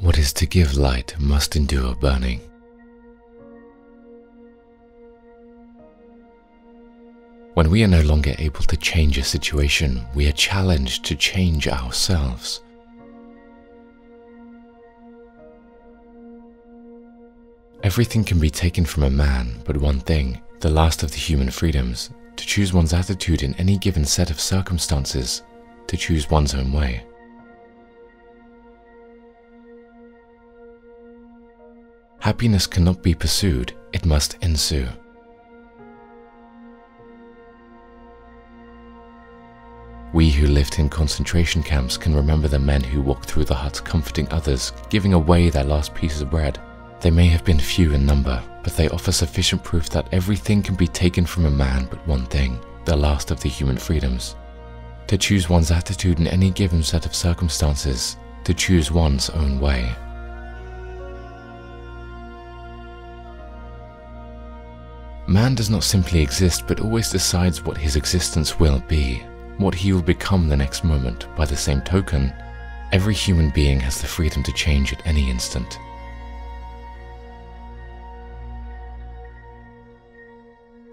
What is to give light must endure burning. When we are no longer able to change a situation, we are challenged to change ourselves. Everything can be taken from a man, but one thing, the last of the human freedoms, to choose one's attitude in any given set of circumstances, to choose one's own way. Happiness cannot be pursued, it must ensue. We who lived in concentration camps can remember the men who walked through the huts comforting others, giving away their last pieces of bread. They may have been few in number, but they offer sufficient proof that everything can be taken from a man but one thing, the last of the human freedoms. To choose one's attitude in any given set of circumstances, to choose one's own way. Man does not simply exist but always decides what his existence will be, what he will become the next moment. By the same token, every human being has the freedom to change at any instant.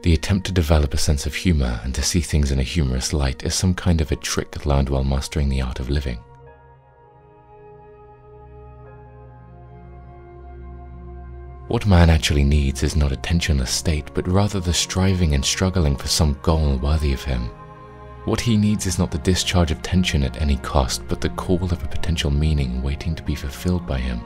The attempt to develop a sense of humor and to see things in a humorous light is some kind of a trick learned while mastering the art of living. What man actually needs is not a tensionless state, but rather the striving and struggling for some goal worthy of him. What he needs is not the discharge of tension at any cost, but the call of a potential meaning waiting to be fulfilled by him.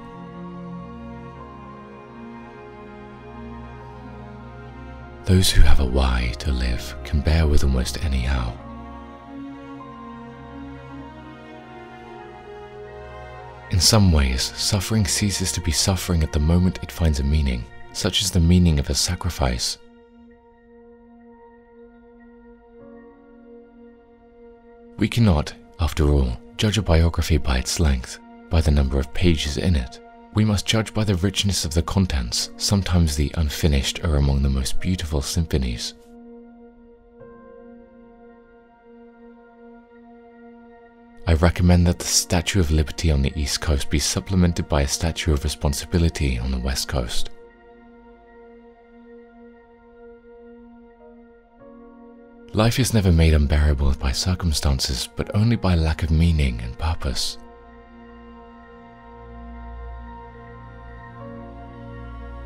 Those who have a why to live can bear with almost any how. In some ways, suffering ceases to be suffering at the moment it finds a meaning, such as the meaning of a sacrifice. We cannot, after all, judge a biography by its length, by the number of pages in it. We must judge by the richness of the contents. Sometimes the unfinished are among the most beautiful symphonies. I recommend that the Statue of Liberty on the East Coast be supplemented by a Statue of Responsibility on the West Coast. Life is never made unbearable by circumstances, but only by lack of meaning and purpose.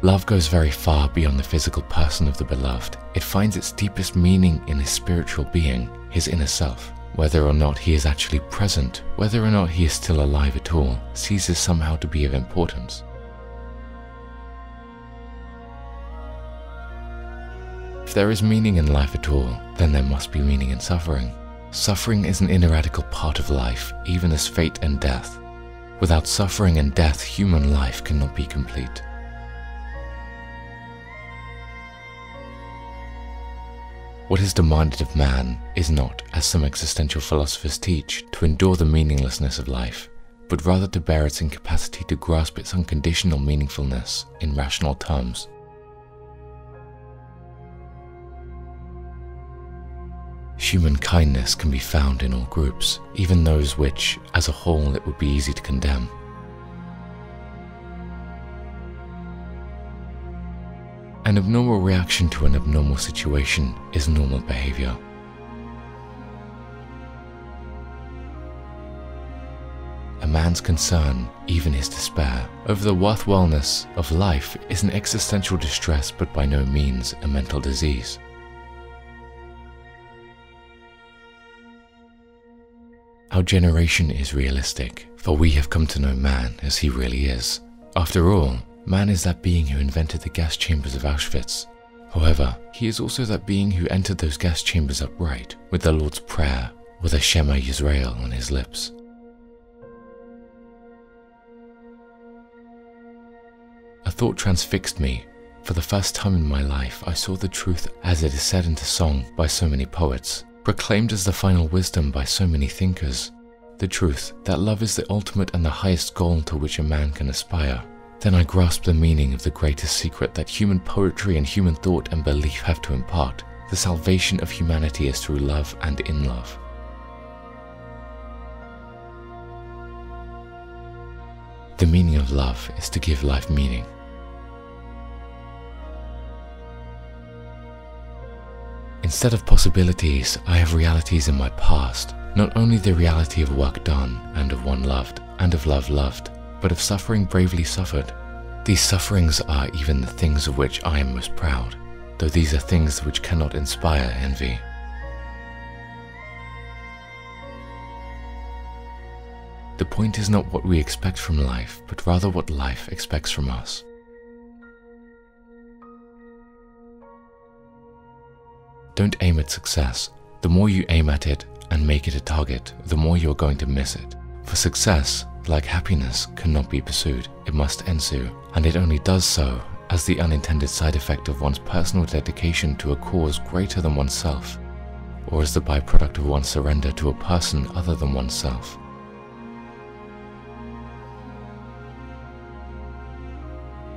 Love goes very far beyond the physical person of the beloved. It finds its deepest meaning in his spiritual being, his inner self. Whether or not he is actually present, whether or not he is still alive at all, ceases somehow to be of importance. If there is meaning in life at all, then there must be meaning in suffering. Suffering is an ineradicable part of life, even as fate and death. Without suffering and death, human life cannot be complete. What is demanded of man is not, as some existential philosophers teach, to endure the meaninglessness of life, but rather to bear its incapacity to grasp its unconditional meaningfulness in rational terms. Human kindness can be found in all groups, even those which, as a whole, it would be easy to condemn. An abnormal reaction to an abnormal situation is normal behavior. A man's concern, even his despair, over the worthwhileness of life is an existential distress, but by no means a mental disease. Our generation is realistic, for we have come to know man as he really is. After all, man is that being who invented the gas chambers of Auschwitz. However, he is also that being who entered those gas chambers upright, with the Lord's Prayer, with a Shema Yisrael on his lips. A thought transfixed me. For the first time in my life, I saw the truth as it is said into song by so many poets, proclaimed as the final wisdom by so many thinkers. The truth that love is the ultimate and the highest goal to which a man can aspire. Then I grasped the meaning of the greatest secret that human poetry and human thought and belief have to impart. The salvation of humanity is through love and in love. The meaning of love is to give life meaning. Instead of possibilities, I have realities in my past, not only the reality of work done, and of one loved, and of love loved, but of suffering bravely suffered. These sufferings are even the things of which I am most proud, though these are things which cannot inspire envy. The point is not what we expect from life, but rather what life expects from us. Don't aim at success. The more you aim at it and make it a target, the more you are going to miss it. For success, like happiness, cannot be pursued, it must ensue, and it only does so as the unintended side effect of one's personal dedication to a cause greater than oneself, or as the byproduct of one's surrender to a person other than oneself.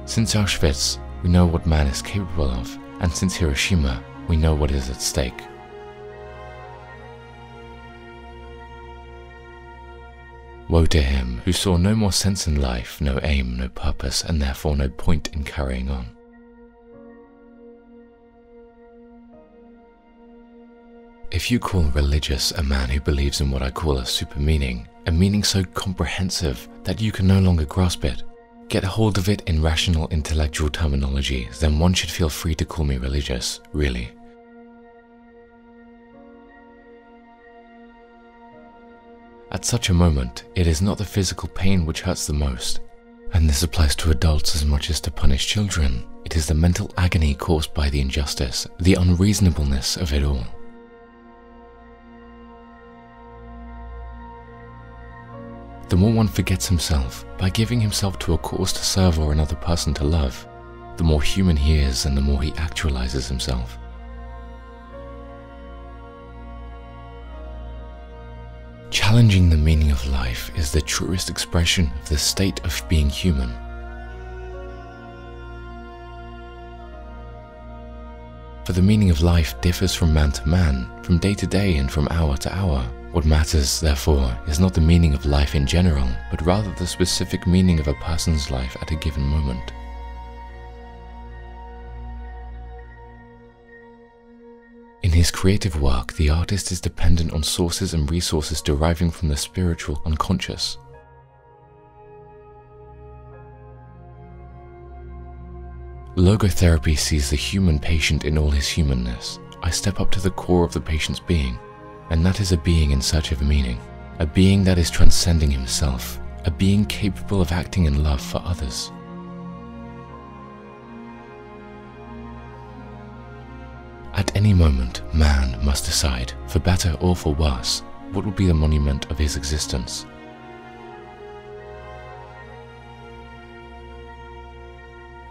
Since Auschwitz, we know what man is capable of, and since Hiroshima, we know what is at stake. Woe to him who saw no more sense in life, no aim, no purpose, and therefore no point in carrying on. If you call religious a man who believes in what I call a super meaning, a meaning so comprehensive that you can no longer grasp it, get hold of it in rational intellectual terminology, then one should feel free to call me religious, really. At such a moment, it is not the physical pain which hurts the most, and this applies to adults as much as to punished children. It is the mental agony caused by the injustice, the unreasonableness of it all. The more one forgets himself by giving himself to a cause to serve or another person to love, the more human he is and the more he actualizes himself. Challenging the meaning of life is the truest expression of the state of being human. For the meaning of life differs from man to man, from day to day and from hour to hour. What matters, therefore, is not the meaning of life in general, but rather the specific meaning of a person's life at a given moment. In his creative work, the artist is dependent on sources and resources deriving from the spiritual unconscious. Logotherapy sees the human patient in all his humanness. I step up to the core of the patient's being, and that is a being in search of a meaning, a being that is transcending himself, a being capable of acting in love for others. At any moment, man must decide, for better or for worse, what will be the monument of his existence.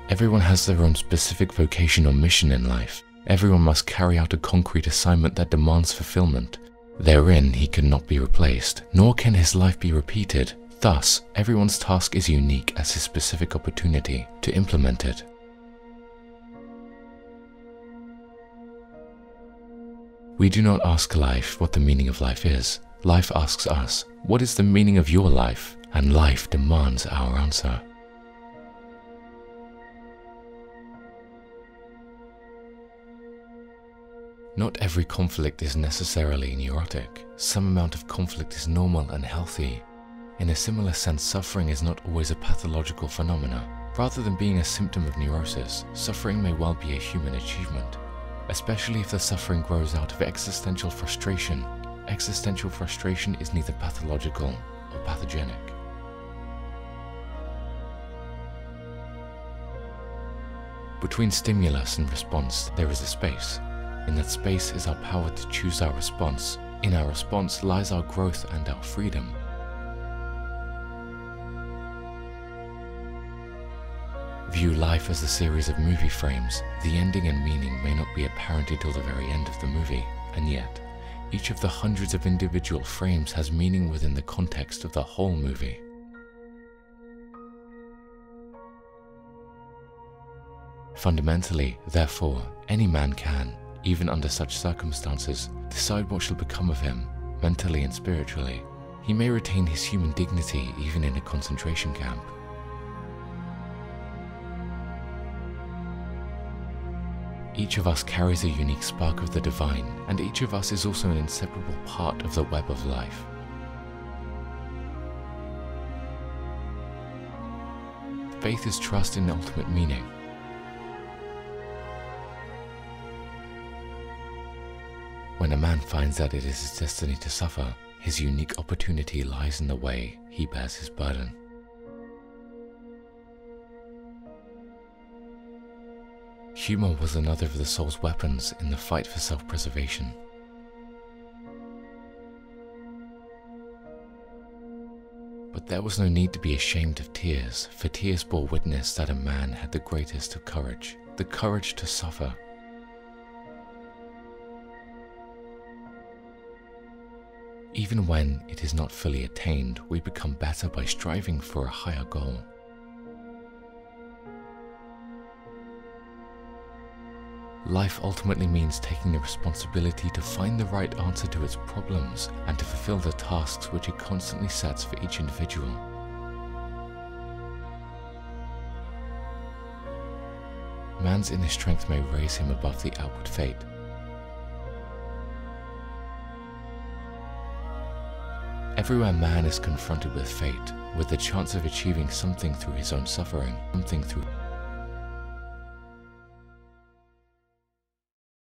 Everyone has their own specific vocation or mission in life. Everyone must carry out a concrete assignment that demands fulfillment. Therein he cannot be replaced, nor can his life be repeated. Thus, everyone's task is unique as his specific opportunity to implement it. We do not ask life what the meaning of life is. Life asks us, what is the meaning of your life? And life demands our answer. Not every conflict is necessarily neurotic. Some amount of conflict is normal and healthy. In a similar sense, suffering is not always a pathological phenomenon. Rather than being a symptom of neurosis, suffering may well be a human achievement, especially if the suffering grows out of existential frustration. Existential frustration is neither pathological or pathogenic. Between stimulus and response, there is a space. In that space is our power to choose our response. In our response lies our growth and our freedom. View life as a series of movie frames. The ending and meaning may not be apparent until the very end of the movie, and yet, each of the hundreds of individual frames has meaning within the context of the whole movie. Fundamentally, therefore, any man can, even under such circumstances, decide what shall become of him, mentally and spiritually. He may retain his human dignity even in a concentration camp. Each of us carries a unique spark of the divine, and each of us is also an inseparable part of the web of life. Faith is trust in ultimate meaning. When a man finds that it is his destiny to suffer, his unique opportunity lies in the way he bears his burden. Humor was another of the soul's weapons in the fight for self-preservation. But there was no need to be ashamed of tears, for tears bore witness that a man had the greatest of courage, the courage to suffer. Even when it is not fully attained, we become better by striving for a higher goal. Life ultimately means taking the responsibility to find the right answer to its problems and to fulfill the tasks which it constantly sets for each individual. Man's inner strength may raise him above the outward fate. Everywhere man is confronted with fate, with the chance of achieving something through his own suffering, something through